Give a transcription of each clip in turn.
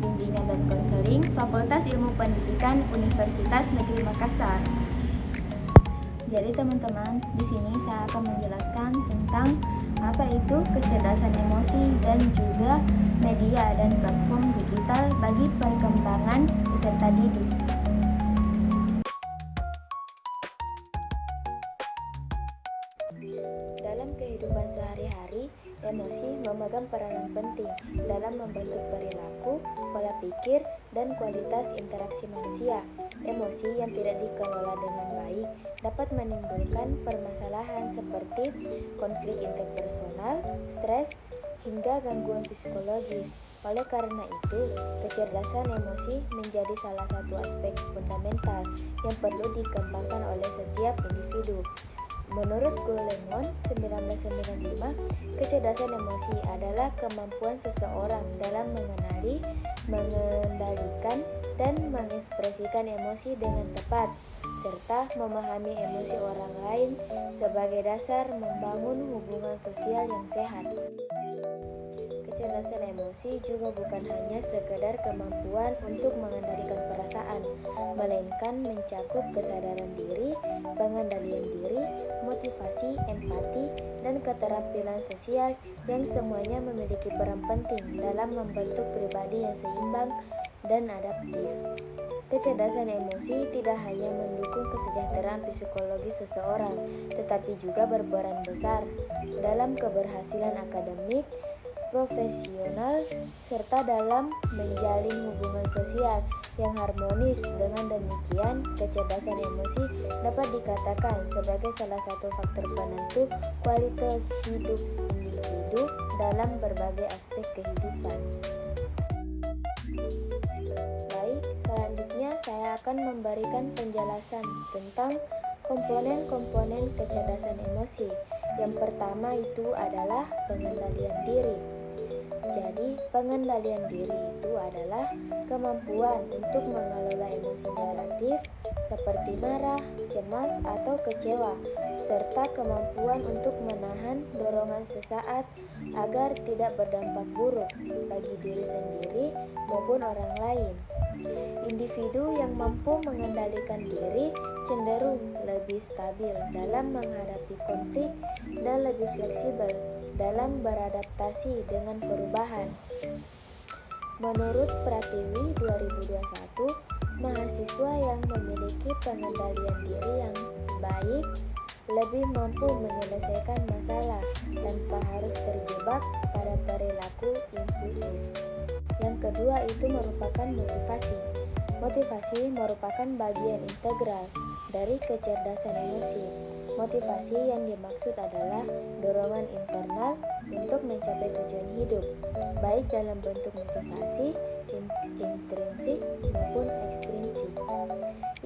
Bimbingan dan Konseling, Fakultas Ilmu Pendidikan Universitas Negeri Makassar. Jadi teman-teman, di sini saya akan menjelaskan tentang apa itu kecerdasan emosi dan juga media dan platform digital bagi perkembangan peserta didik. Dalam kehidupan sehari-hari, emosi memegang peranan penting dalam membentuk perilaku, pola pikir, dan kualitas interaksi manusia. Emosi yang tidak dikelola dengan baik dapat menimbulkan permasalahan seperti konflik interpersonal, stres, hingga gangguan psikologis. Oleh karena itu, kecerdasan emosi menjadi salah satu aspek fundamental yang perlu dikembangkan oleh setiap individu. Menurut Goleman 1995, kecerdasan emosi adalah kemampuan seseorang dalam mengenali, mengendalikan, dan mengekspresikan emosi dengan tepat, serta memahami emosi orang lain sebagai dasar membangun hubungan sosial yang sehat. Kecerdasan emosi juga bukan hanya sekedar kemampuan untuk mengendalikan perasaan, melainkan mencakup kesadaran diri, pengendalian diri, motivasi, empati, dan keterampilan sosial yang semuanya memiliki peran penting dalam membentuk pribadi yang seimbang dan adaptif. Kecerdasan emosi tidak hanya mendukung kesejahteraan psikologis seseorang, tetapi juga berperan besar dalam keberhasilan akademik, profesional, serta dalam menjalin hubungan sosial yang harmonis. Dengan demikian, kecerdasan emosi dapat dikatakan sebagai salah satu faktor penentu kualitas hidup individu dalam berbagai aspek kehidupan. Baik, selanjutnya saya akan memberikan penjelasan tentang komponen-komponen kecerdasan emosi. Yang pertama itu adalah pengendalian diri. Jadi, pengendalian diri itu adalah kemampuan untuk mengelola emosi negatif seperti marah, cemas, atau kecewa, serta kemampuan untuk menahan dorongan sesaat agar tidak berdampak buruk bagi diri sendiri maupun orang lain. Individu yang mampu mengendalikan diri cenderung lebih stabil dalam menghadapi konflik dan lebih fleksibel dalam beradaptasi dengan perubahan. Menurut Pratiwi 2021, mahasiswa yang memiliki pengendalian diri yang baik lebih mampu menyelesaikan masalah tanpa harus terjebak pada perilaku impulsif. Yang kedua itu merupakan motivasi. Motivasi merupakan bagian integral dari kecerdasan emosi. Motivasi yang dimaksud adalah dorongan internal untuk mencapai tujuan hidup, baik dalam bentuk motivasi intrinsik maupun ekstrinsik.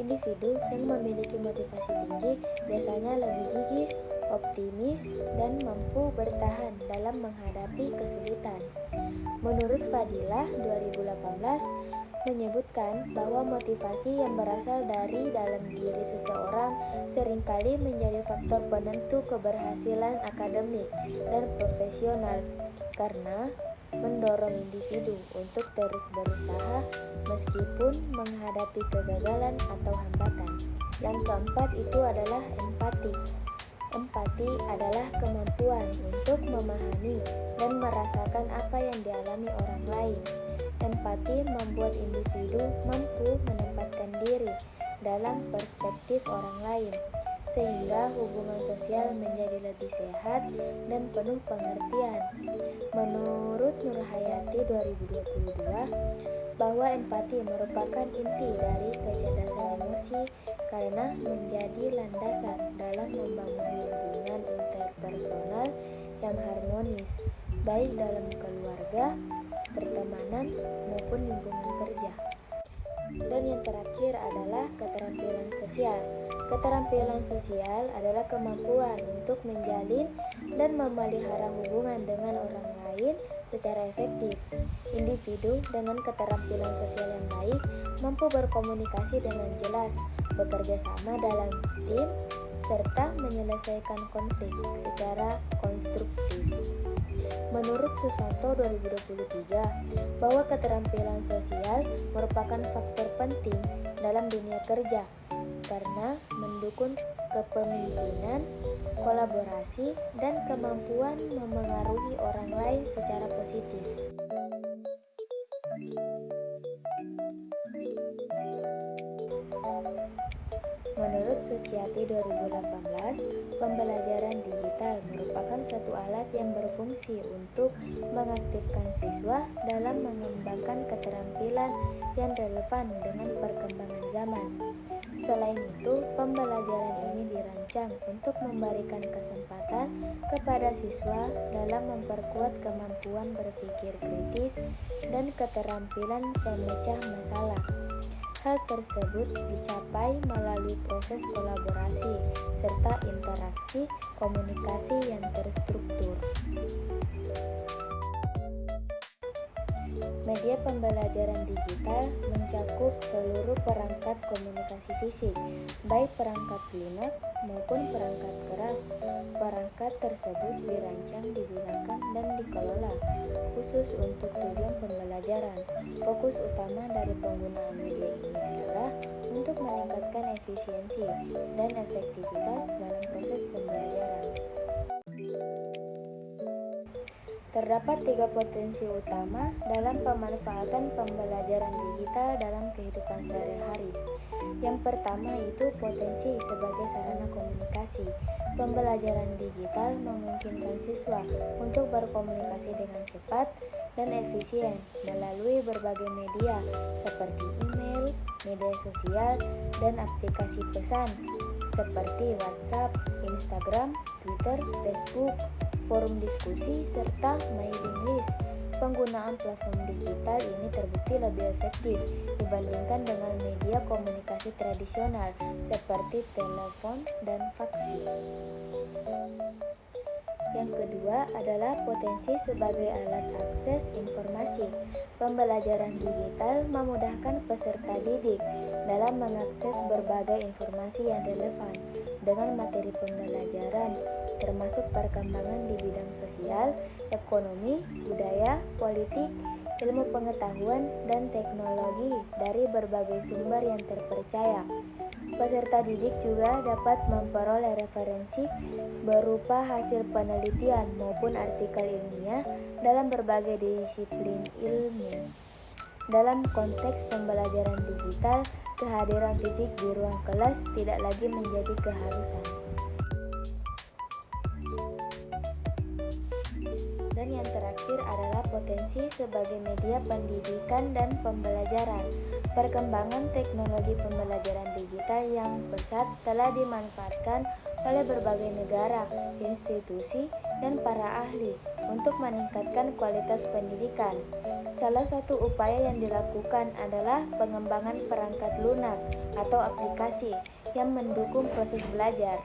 Individu yang memiliki motivasi tinggi biasanya lebih gigih, optimis, dan mampu bertahan dalam menghadapi kesulitan. Menurut Fadilah 2018 menyebutkan bahwa motivasi yang berasal dari dalam diri seseorang seringkali menjadi faktor penentu keberhasilan akademik dan profesional karena mendorong individu untuk terus berusaha meskipun menghadapi kegagalan atau hambatan. Yang keempat itu adalah empati. Empati adalah kemampuan untuk memahami dan merasakan apa yang dialami orang lain. Empati membuat individu mampu menempatkan diri dalam perspektif orang lain, sehingga hubungan sosial menjadi lebih sehat dan penuh pengertian. Menurut Nurhayati 2022, bahwa empati merupakan inti dari kecerdasan emosi karena menjadi landasan dalam membangun hubungan interpersonal yang harmonis, baik dalam keluarga, pertemanan, maupun lingkungan kerja. Dan yang terakhir adalah keterampilan sosial. Keterampilan sosial adalah kemampuan untuk menjalin dan memelihara hubungan dengan orang lain secara efektif. Individu dengan keterampilan sosial yang baik mampu berkomunikasi dengan jelas, bekerja sama dalam tim, serta menyelesaikan konflik secara konstruktif. Menurut Susanto 2023, bahwa keterampilan sosial merupakan faktor penting dalam dunia kerja karena mendukung kepemimpinan, kolaborasi, dan kemampuan memengaruhi orang lain secara positif. Menurut Suciati 2018, pembelajaran digital merupakan suatu alat yang berfungsi untuk mengaktifkan siswa dalam mengembangkan keterampilan yang relevan dengan perkembangan zaman. Selain itu, pembelajaran ini dirancang untuk memberikan kesempatan kepada siswa dalam memperkuat kemampuan berpikir kritis dan keterampilan pemecah masalah. Hal tersebut dicapai melalui proses kolaborasi serta interaksi komunikasi yang terstruktur. Media pembelajaran digital mencakup seluruh perangkat komunikasi fisik, baik perangkat lunak maupun perangkat keras. Perangkat tersebut dirancang, digunakan, dan dikelola khusus untuk tujuan pembelajaran. Fokus utama dari penggunaan media ini adalah untuk meningkatkan efisiensi dan efektivitas dalam proses pembelajaran. Terdapat 3 potensi utama dalam pemanfaatan pembelajaran digital dalam kehidupan sehari-hari. Yang pertama itu potensi sebagai sarana komunikasi. Pembelajaran digital memungkinkan siswa untuk berkomunikasi dengan cepat dan efisien melalui berbagai media seperti email, media sosial, dan aplikasi pesan seperti WhatsApp, Instagram, Twitter, Facebook, forum diskusi, serta mailing list. Penggunaan platform digital ini terbukti lebih efektif dibandingkan dengan media komunikasi tradisional seperti telepon dan faksi. Yang kedua adalah potensi sebagai alat akses informasi. Pembelajaran digital memudahkan peserta didik dalam mengakses berbagai informasi yang relevan dengan materi pembelajaran, termasuk perkembangan di bidang sosial, ekonomi, budaya, politik, ilmu pengetahuan, dan teknologi dari berbagai sumber yang terpercaya. Peserta didik juga dapat memperoleh referensi berupa hasil penelitian maupun artikel ilmiah dalam berbagai disiplin ilmu. Dalam konteks pembelajaran digital, kehadiran fisik di ruang kelas tidak lagi menjadi keharusan. Dan yang terakhir adalah potensi sebagai media pendidikan dan pembelajaran. Perkembangan teknologi pembelajaran digital yang pesat telah dimanfaatkan oleh berbagai negara, institusi, dan para ahli untuk meningkatkan kualitas pendidikan. Salah satu upaya yang dilakukan adalah pengembangan perangkat lunak atau aplikasi yang mendukung proses belajar.